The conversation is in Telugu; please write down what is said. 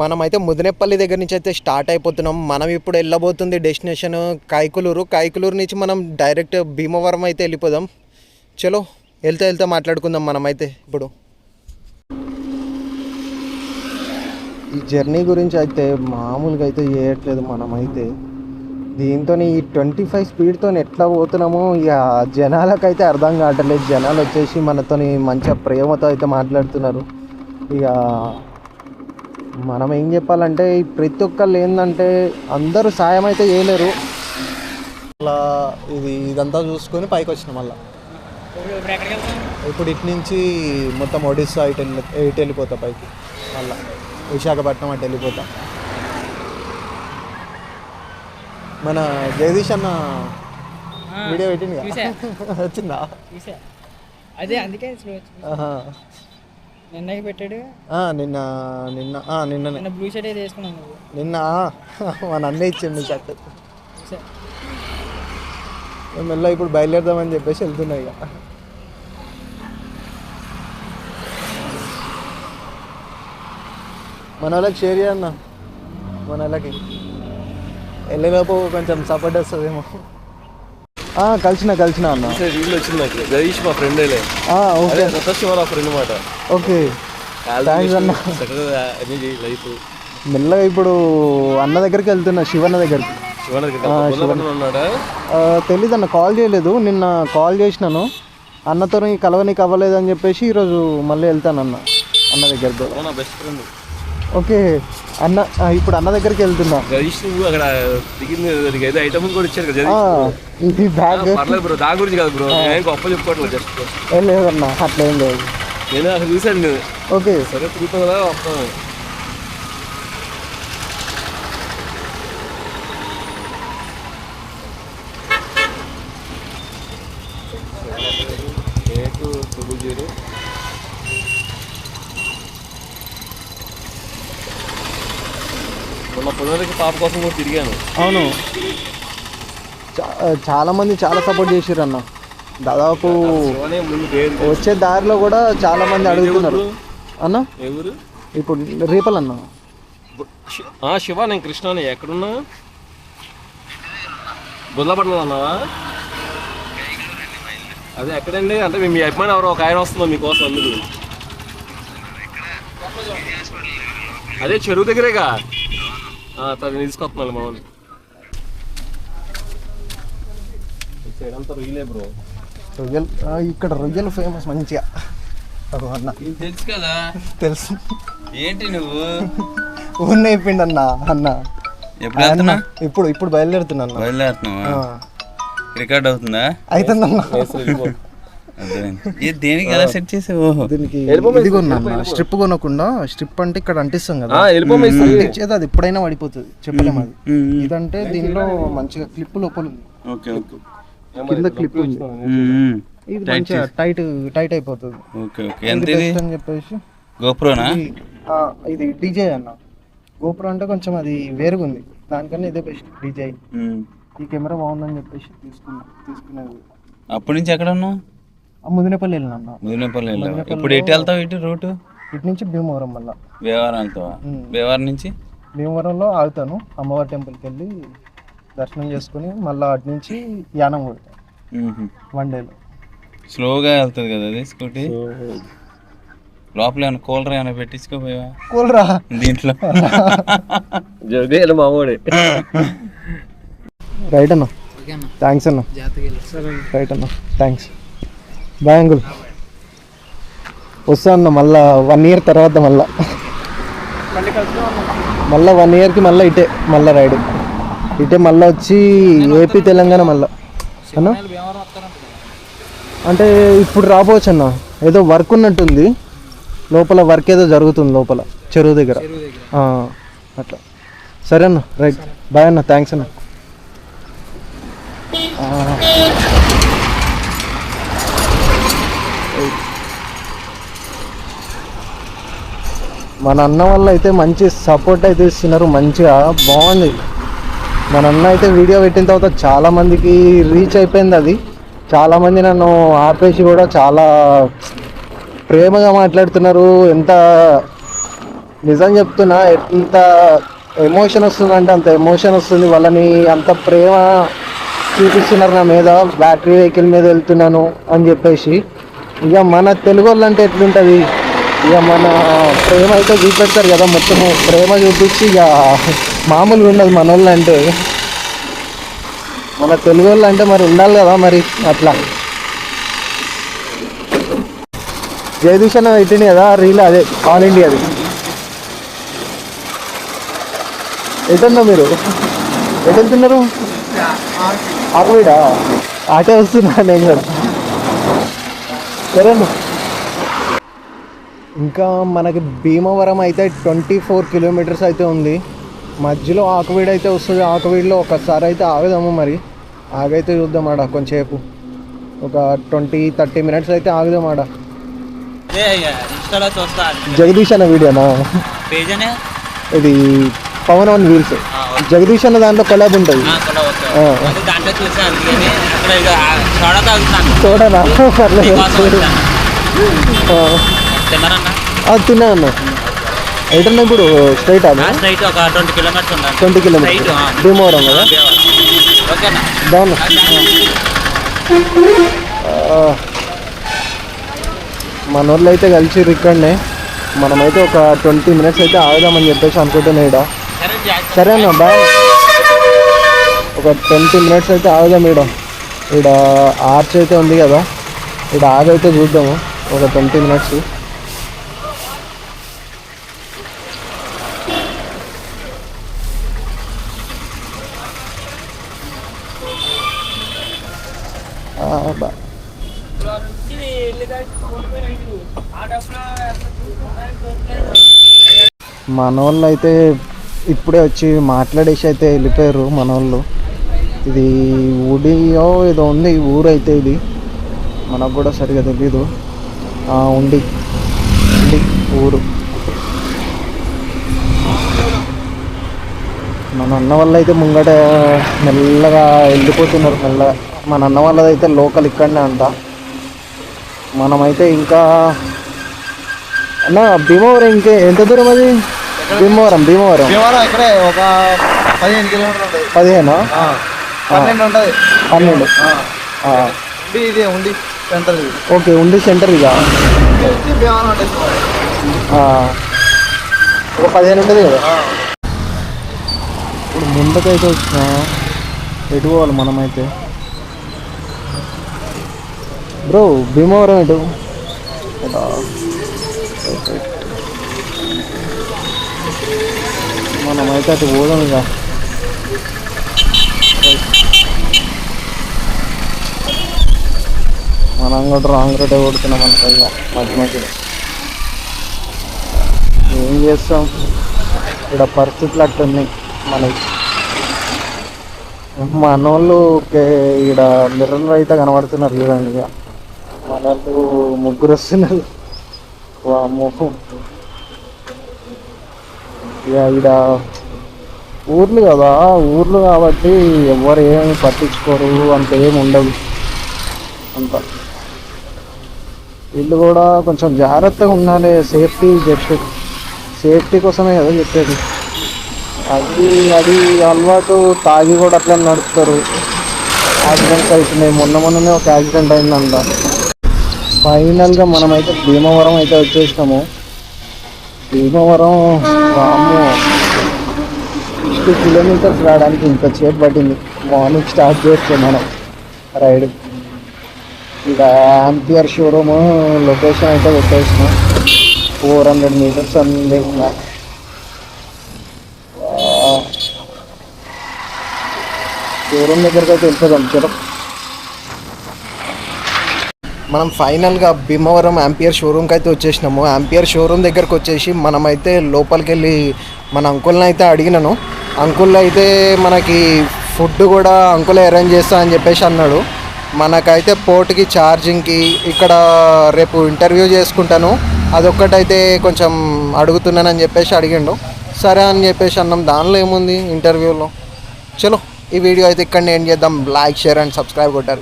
మనమైతే ముదినేపల్లి దగ్గర నుంచి అయితే స్టార్ట్ అయిపోతున్నాం. మనం ఇప్పుడు వెళ్ళబోతుంది డెస్టినేషన్ కాయకులూరు నుంచి మనం డైరెక్ట్ భీమవరం అయితే వెళ్ళిపోదాం. చలో వెళ్తే మాట్లాడుకుందాం. మనమైతే ఇప్పుడు ఈ జర్నీ గురించి అయితే మామూలుగా అయితే చేయట్లేదు. మనమైతే దీంతో ఈ 25 స్పీడ్తో ఎట్లా పోతున్నామో ఇక జనాలకైతే అర్థం కావట్లేదు. జనాలు వచ్చేసి మనతోని మంచిగా ప్రేమతో అయితే మాట్లాడుతున్నారు. ఇక మనం ఏం చెప్పాలంటే ప్రతి ఒక్కళ్ళు ఏంటంటే అందరూ సాయం అయితే చేయలేరు. అలా ఇదంతా చూసుకొని పైకి వచ్చినాం. మళ్ళీ ఇప్పుడు ఇటు నుంచి మొత్తం ఒడిస్సా ఇటు వెళ్ళిపోతా పైకి. మళ్ళీ విశాఖపట్నం అటు వెళ్ళిపోతా. మన జగదీష్ అన్న వీడియో పెట్టింది వచ్చిందా? అదే అందుకే నిన్న పెట్టాడు. నిన్న బ్లూ షర్ట్ అయితే వేసుకున్నాను. నిన్న మన అన్నీ ఇచ్చిండు షర్ట్. మెల్ల ఇప్పుడు బయలుదేరదామని చెప్పేసి వెళ్తున్నాయి. ఇక మన వాళ్ళకి షేర్ చేయన్న. మన వాళ్ళకి వెళ్ళేలోపు కొంచెం సపోర్ట్ వస్తుందేమో. కలిసిన అన్న. జగదీష్ మా ఫ్రెండ్. ఓకే ఫ్రెండ్ మాట. ఓకే థ్యాంక్స్ అన్న. మెల్లగా ఇప్పుడు అన్న దగ్గరికి వెళ్తున్నా, శివన్న దగ్గరికి. తెలీదు అన్న, కాల్ చేయలేదు. నిన్న కాల్ చేసినాను, అన్నతో కలవనీకి అవ్వలేదు అని చెప్పేసి ఈరోజు మళ్ళీ వెళ్తాను అన్న దగ్గరికి. Best friend. ఓకే అన్న, ఇప్పుడు అన్న దగ్గరికి వెళ్తున్నా. అక్కడ దిగింది ఐటమ్స్ కూడా ఇచ్చారు కదా. ఇది బ్యాగ్ బ్రో, దాని గురించి కాదు బ్రో, గొప్ప చెప్పుకోవట్లేదు. జస్ట్ ఏం లేదన్నా, అట్లా ఏం లేదు. నేను అక్కడ చూసాను. నేను ఓకే సరే తిరుగుతాం కదా, వస్తాను. పాప కోసం కూడా తిరిగాను. అవును, చాలా మంది చాలా సపోర్ట్ చేసారు అన్న. దాదాపు వచ్చే దారిలో కూడా చాలా మంది అడుగుతున్నారు అన్న. ఎవరు? ఇప్పుడు రేపల్ అన్న. శివ, నేను కృష్ణని. ఎక్కడున్నా? బుల్లపట్నం అన్నావా? అదే ఎక్కడండి? అంటే మీ అభిమాని ఎవరో ఒక ఆయన వస్తుందో మీకోసం, అందుకు. అదే చెరువు దగ్గరేగా. తీసుకొస్తున్నాను మా వాళ్ళు. రొయ్యలే బ్రో. రొయ్యలు ఇక్కడ రొయ్యలు ఫేమస్ మంచిగా. అన్న తెలుసు కదా. తెలుసు. ఏంటి నువ్వు ఊరిని అయిపోయింది అన్న. ఇప్పుడు బయలుదేరుతున్నా. రికార్డ్ అవుతుందా? అవుతుందన్న. దేనికి ఎలా సెట్ చేసావు? దీనికి ఇది కొన్నా, స్ట్రిప్ కొనకుండా. స్ట్రిప్ అంటే ఇక్కడ అంటిస్తాం కదా, అంటించేది అది ఎప్పుడైనా పడిపోతుంది, చెప్పలేము. అది ఇదంటే దీనిలో మంచిగా క్లిప్ లోపల ఉంది. కింద క్లిప్ ఉంది, ఇది మంచిగా టైట్ అయిపోతుంది అని చెప్పేసి. గోప్రోనా? ఇది డీజే అన్న. గోప్రో అంటే కొంచెం అది వేరుగా ఉంది, దానికన్నా ఇదే బెస్ట్. డీజే ఈ కెమెరా బాగుందని చెప్పేసి తీసుకునేది. అప్పటి నుంచి ఎక్కడ ఉన్నావు? ముదినేపల్లి వెళ్ళినా. ముదినేపల్లి వెళ్ళావు. ఇప్పుడు ఎటు వెళ్తావు? ఇటు రూటు ఇటు నుంచి భీమవరం. మళ్ళీ భీమవరం వెళ్తావా? భీమవరం నుంచి భీమవరంలో ఆగుతాను, అమ్మవారి టెంపుల్కి వెళ్ళి దర్శనం చేసుకుని మళ్ళీ అటు నుంచి యానం కొడతాను. 1 డేలో. స్లోగా వెళ్తుంది కదా అది స్కూటీ. లోపల ఏమైనా కూలర్ ఏమైనా పెట్టించుకోపోయావా? కూలరా దీంట్లో? మామూడే. రైట్ అన్న, థ్యాంక్స్ అన్న. రైట్ అన్న, థ్యాంక్స్. Bye uncle. వస్తా అన్న మళ్ళా 1 ఇయర్ తర్వాత. మళ్ళా 1 ఇయర్కి మళ్ళీ ఇటే రైడ్ ఇటే మళ్ళీ వచ్చి ఏపీ తెలంగాణ మళ్ళా అన్న. అంటే ఇప్పుడు రాపోవచ్చు అన్న, ఏదో వర్క్ ఉన్నట్టుంది లోపల. వర్క్ ఏదో జరుగుతుంది లోపల చెరువు దగ్గర అట్లా. సరే అన్న, రైట్. బాయ్ అన్న, థ్యాంక్స్ అన్న. మన అన్న వల్ల అయితే మంచి సపోర్ట్ అయితే ఇస్తున్నారు, మంచిగా బాగుంది. మన అన్న అయితే వీడియో పెట్టిన తర్వాత చాలామందికి రీచ్ అయిపోయింది అది. చాలామంది నన్ను ఆపేసి కూడా చాలా ప్రేమగా మాట్లాడుతున్నారు. ఎంత నిజం చెప్తున్నా, ఎంత ఎమోషన్ వస్తుందంటే అంత ఎమోషన్ వస్తుంది. వాళ్ళని అంత ప్రేమ చూపిస్తున్నారు నా మీద, బ్యాటరీ వెహికల్ మీద వెళ్తున్నాను అని చెప్పేసి. ఇక మన తెలుగు వాళ్ళు అంటే ఎట్లుంటుంది, ఇక మన ప్రేమ అయితే చూపెడతారు కదా, మొత్తం ప్రేమ చూపించి ఇక మామూలుగా ఉండదు మన వాళ్ళు అంటే. మన తెలుగు వాళ్ళు అంటే మరి ఉండాలి కదా మరి అట్లా. జగదీష్ అన్న పెట్టింది కదా రీల్, అదే ఆల్ ఇండియాది. ఎటన్నా మీరు ఎటు వెళ్తున్నారు? ఆకువీడా ఆటే వస్తున్నా నేను కూడా. సరే ఇంకా మనకి భీమవరం అయితే 24 కిలోమీటర్స్ అయితే ఉంది. మధ్యలో ఆకువీడు అయితే వస్తుంది. ఆకువీడులో ఒకసారి అయితే ఆగుదాము, మరి ఆగైతే చూద్దాం ఆడ కొంచెంసేపు, ఒక 20-30 మినిట్స్ అయితే ఆగుదాం ఆడ. జగదీష్ అన్న వీడియోనా ఇది? Pawan on wheels. జగదీష్ అన్న దాంట్లో కొలాబ్ ఉంటుంది. చూడనా? తిన్నా అన్న. ఎటన్నా ఇప్పుడు స్ట్రైట్ అన్న? 20 కిలోమీటర్స్ భీమవరం కదా. బాగున్నా. మన వాళ్ళు అయితే కలిసిర్రు ఇక్కడనే. మనమైతే ఒక 20 మినిట్స్ అయితే ఆగుదామని చెప్పేసి అనుకుంటున్నా ఈడ. సరే అన్న బాయ్. ఒక 20 మినిట్స్ అయితే ఆగుదాం ఈడ ఆర్చ్ అయితే ఉంది కదా, ఈడ ఆగైతే చూద్దాము ఒక 20 మినిట్స్. మన వాళ్ళు అయితే ఇప్పుడే వచ్చి మాట్లాడేసి అయితే వెళ్ళిపోయారు మన వాళ్ళు. ఇది ఉడియో ఏదో ఉంది ఈ ఊరు అయితే, ఇది మనకు కూడా సరిగా తెలీదు. ఉండి ఊరు. మన అన్న వాళ్ళు అయితే ముంగట మెల్లగా వెళ్ళిపోతున్నారు మెల్లగా. మన అన్న వాళ్ళదైతే లోకల్ ఇక్కడనే అంట. మనమైతే ఇంకా అన్న భీమవరం ఇంకే ఎంత దూరం అది? భీమవరం ఇక్కడే ఒక 15 కిలోమీటర్లు ఉంటుంది. 15 12 ఉంటుంది. 12 ఇది ఉండి సెంటర్. ఓకే, ఉండి సెంటర్. ఇక ఒక 15 ఉంటుంది కదా. ఇప్పుడు ముందుకైతే వచ్చిన ఎటు పోవాలి మనమైతే? బ్రో భీమవరం ఎటు? మనమైతే అటు పోదాం ఇక. మనం కూడా రాంగ్ రూటే కొడుతున్నాం అనుకో ఇక మధ్యలో. ఏం చేస్తాం, ఇక్కడ పరిస్థితులు అట్లున్నాయి మనకి. మన వాళ్ళు ఇక్కడ మిర్రర్లు అయితే కనబడుతున్నారు చూడండి. ఇక మన వాళ్ళు ముగ్గురు వస్తున్నారు. ఇక ఇక్కడ ఊర్లు కదా, ఊర్లు కాబట్టి ఎవరు ఏమి పట్టించుకోరు, అంత ఏమి ఉండదు అంత. వీళ్ళు కూడా కొంచెం జాగ్రత్తగా ఉండాలి. సేఫ్టీ కోసమే కదా చెప్పేది. అది అలవాటు తాగి కూడా అట్లా నడుపుతారు. యాక్సిడెంట్స్ అవుతున్నాయి. మొన్ననే ఒక యాక్సిడెంట్ అయిందంట. ఫైనల్గా మనమైతే భీమవరం అయితే వచ్చేసినాము. భీమవరం రాము 60 కిలోమీటర్స్ రావడానికి ఇంత సేపు పట్టింది. మార్నింగ్ స్టార్ట్ చేస్తే మనం రైడ్. ఇక్కడ ఆంపియర్ షోరూమ్ లొకేషన్ అయితే పెట్టేసినాం. 400 మీటర్స్ అంది. షోరూమ్ దగ్గరికి అయితే వెళ్తుందాం. చలో మనం ఫైనల్గా భీమవరం యాంపియర్ షోరూమ్కి అయితే వచ్చేసినాము. యాంపియర్ షోరూమ్ దగ్గరకు వచ్చేసి మనమైతే లోపలికి వెళ్ళి మన అంకుల్ని అయితే అడిగినాను. అంకుల్ అయితే మనకి ఫుడ్ కూడా అంకులే అరేంజ్ చేస్తా అని చెప్పేసి అన్నాడు. మనకైతే పోర్ట్కి ఛార్జింగ్కి ఇక్కడ రేపు ఇంటర్వ్యూ చేసుకుంటాను, అదొక్కటైతే కొంచెం అడుగుతున్నానని చెప్పేసి అడిగిండు. సరే అని చెప్పేసి అన్నాం. దానిలో ఏముంది ఇంటర్వ్యూలో. చలో ఈ వీడియో అయితే ఇక్కడ ఎండ్ చేద్దాం. లైక్, షేర్ అండ్ సబ్స్క్రైబ్ కొట్టారు.